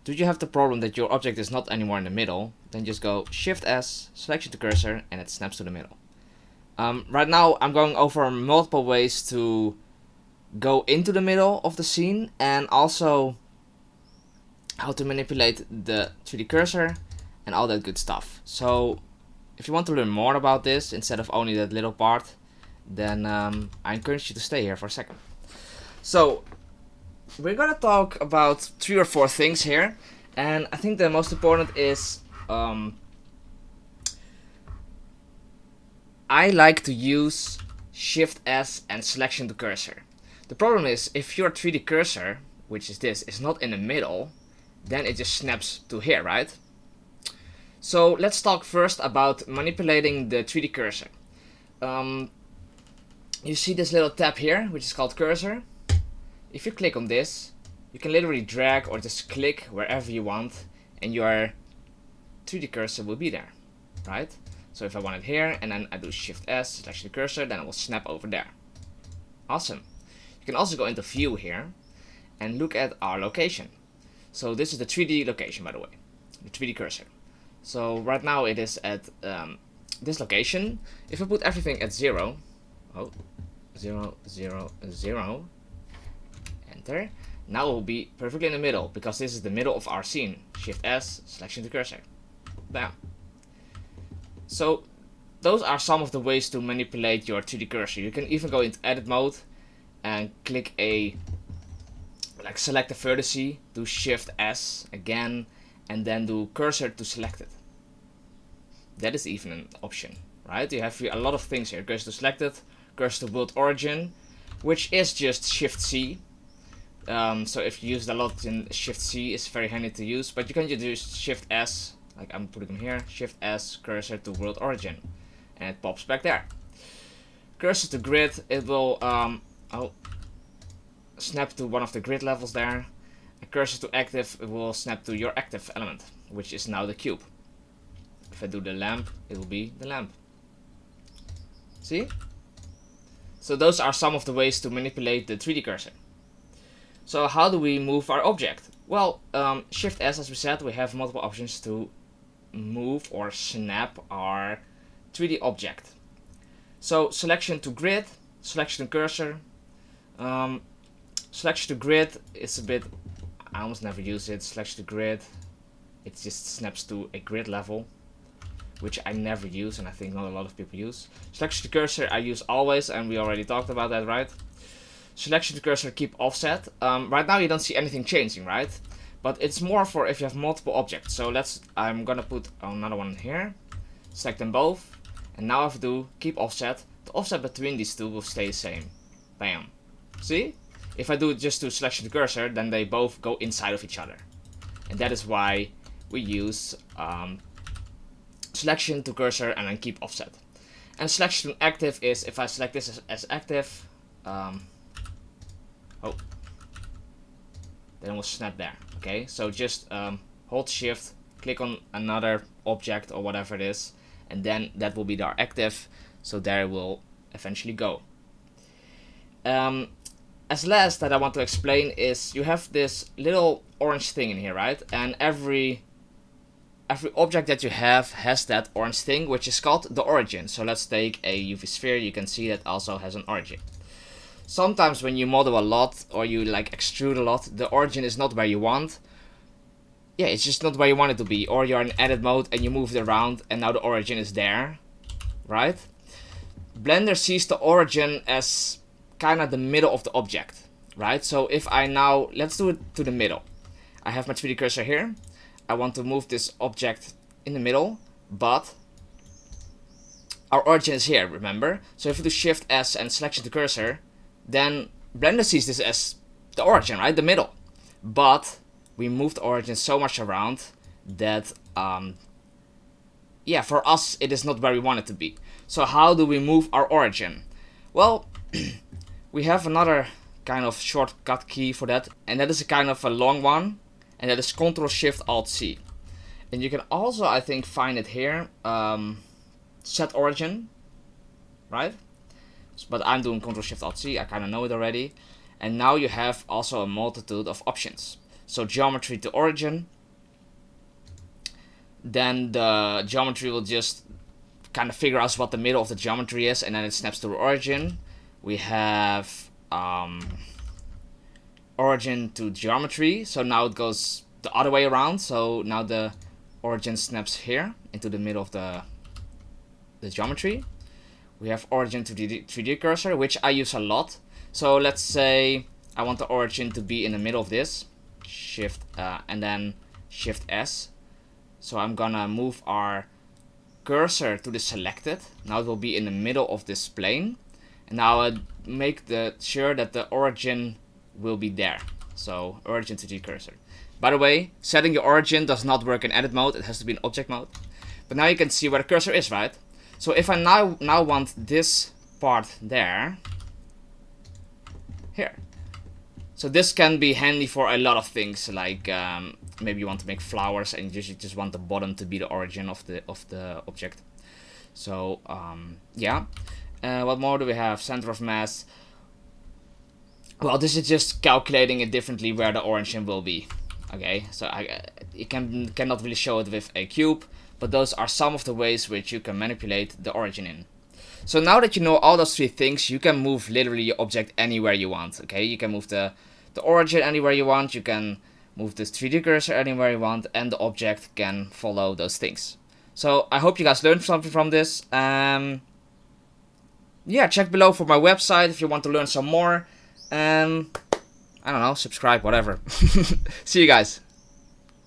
do you have the problem that your object is not anymore in the middle, then just go Shift S, selection to cursor, and it snaps to the middle. Right now I'm going over multiple ways to go into the middle of the scene, and also how to manipulate the 3D cursor and all that good stuff. So if you want to learn more about this instead of only that little part, then I encourage you to stay here for a second. So we're gonna talk about 3 or 4 things here, and I think the most important is I like to use Shift S and selection to cursor. The problem is if your 3D cursor, which is this, is not in the middle, then it just snaps to here, right? So let's talk first about manipulating the 3D cursor. You see this little tab here, which is called cursor. If you click on this, you can literally drag or just click wherever you want, and your 3D cursor will be there, right? So if I want it here, and then I do Shift S, selection to cursor, then it will snap over there. Awesome. You can also go into view here, and look at our location. So this is the 3D location, by the way, the 3D cursor. So right now it is at this location. If I put everything at 0, 0, 0, 0, enter. Now it will be perfectly in the middle, because this is the middle of our scene. Shift S, selection to cursor. Bam. So those are some of the ways to manipulate your 3D cursor. You can even go into edit mode and click select a vertex, do Shift S again, and then do cursor to select it. That is even an option, right? You have a lot of things here. Cursor to selected, cursor to world origin, which is just Shift C. So if you use it a lot in Shift C, it's very handy to use. But you can just use Shift S, like I'm putting them here, Shift S, cursor to world origin, and it pops back there. Cursor to grid, it will snap to one of the grid levels there. A cursor to active, it will snap to your active element, which is now the cube. If I do the lamp, it will be the lamp. See? So those are some of the ways to manipulate the 3D cursor. So how do we move our object? Well, Shift S, as we said, we have multiple options to move or snap our 3D object. So selection to grid, selection to cursor. Selection to grid is a bit, I almost never use it. Selection to grid, it just snaps to a grid level, which I never use, and I think not a lot of people use. Selection to cursor I use always, and we already talked about that, right? Selection to cursor keep offset. Right now you don't see anything changing, right? But it's more for if you have multiple objects. So I'm gonna put another one here, select them both, and now if I do keep offset, the offset between these two will stay the same. Bam. See? If I do just to selection to cursor, then they both go inside of each other. And that is why we use selection to cursor and then keep offset. And selection to active is if I select this as active, then it will snap there. Okay, so just hold shift, click on another object or whatever it is, and then that will be our active, so there it will eventually go. As last that I want to explain is you have this little orange thing in here, right? And every object that you have has that orange thing, which is called the origin. So let's take a UV sphere. You can see that also has an origin. Sometimes when you model a lot or you extrude a lot, the origin is not where you want. Yeah, it's just not where you want it to be. Or you're in edit mode and you move it around and now the origin is there, right? Blender sees the origin as kind of the middle of the object, right? So if I now, let's do it to the middle. I have my 3D cursor here. I want to move this object in the middle, but our origin is here, remember? So if we do Shift S and selection to cursor, then Blender sees this as the origin, right? The middle. But we moved the origin so much around that, yeah, for us it is not where we want it to be. So how do we move our origin? Well, we have another kind of shortcut key for that, and that is a kind of a long one, and that is Ctrl-Shift-Alt-C. And you can also, I think, find it here, set origin, right? But I'm doing Ctrl-Shift-Alt-C, I kind of know it already. And now you have also a multitude of options. So geometry to origin. Then the geometry will just kind of figure out what the middle of the geometry is, and then it snaps to the origin. We have origin to geometry, so now it goes the other way around. So now the origin snaps here into the middle of the geometry. We have origin to the 3D cursor, which I use a lot. So let's say I want the origin to be in the middle of this, Shift and then Shift S. So I'm gonna move our cursor to the selected. Now it will be in the middle of this plane, and now I make sure that the origin will be there. So origin to the cursor. By the way, setting your origin does not work in edit mode. It has to be in object mode. But now you can see where the cursor is, right? So if I now want this part there, here. So this can be handy for a lot of things, like maybe you want to make flowers and you just want the bottom to be the origin of the object. So yeah. What more do we have? Center of mass. Well, this is just calculating it differently where the origin will be. Okay, so you cannot really show it with a cube, but those are some of the ways which you can manipulate the origin in. So now that you know all those three things, you can move literally your object anywhere you want. Okay, you can move the origin anywhere you want, you can move this 3D cursor anywhere you want, and the object can follow those things. So I hope you guys learned something from this. Yeah, check below for my website if you want to learn some more. I don't know, subscribe, whatever. See you guys.